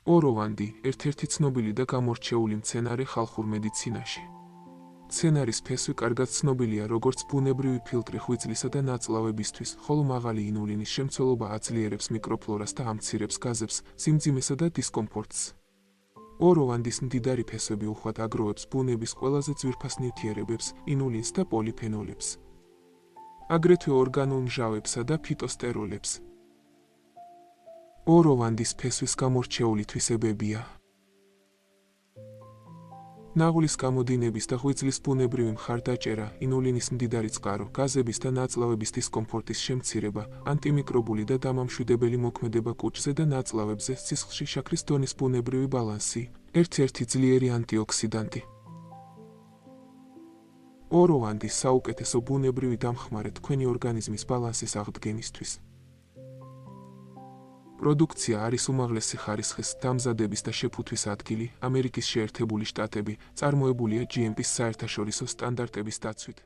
ოროვანდი ერთ-ერთი ცნობილი და გამორჩეული მცენარე ხალხურ მედიცინაში. მცენარის ფესვი კარგად ცნობილია როგორც ბუნებრივი ფილტრი ღვიძლისა და ნაწლავებისთვის, ხოლო მაღალი ინულინის შემცველობა აძლიერებს მიკროფლორას და ამცირებს გაზებს, სიმძიმესა და დისკომფორტს. ოროვანდის მდიდარი ფესვები უხვად აგროვებს ბუნების ყველაზე ძვირფას ნივთიერებებს, ინულინს და პოლიფენოლებს. აგრეთვე ორგანულ მჟავებსა და ფიტოსტეროლებს. ოროვანდის ფესვის გამორჩეული თვისებებია: ნაღლის გამოდინების და ღვიძლის ბუნებრივი მხარდაჭერა, ინულინის მდიდარი წყარო, გაზების და ნაწლავების დისკომფორტის შემცირება, ანტიმიკრობული და დამამშვიდებელი მოქმედება კუჭზე და ნაწლავებზე, სისხლში შაქრის დონის ბუნებრივი ბალანსი, ერთ-ერთი ძლიერი ანტიოქსიდანტი. ოროვანდი საუკეთესო ბუნებრივი დამხმარე თქვენი ორგანიზმის ბალანსის აღდგენისთვის. პროდუქცია არის უმაღლესი ხარისხის, დამზადების და შეფუთვის ადგილი, ამერიკის შეერთებული შტატები, წარმოებულია GMP-ს საერთაშორისო სტანდარტების დაცვით.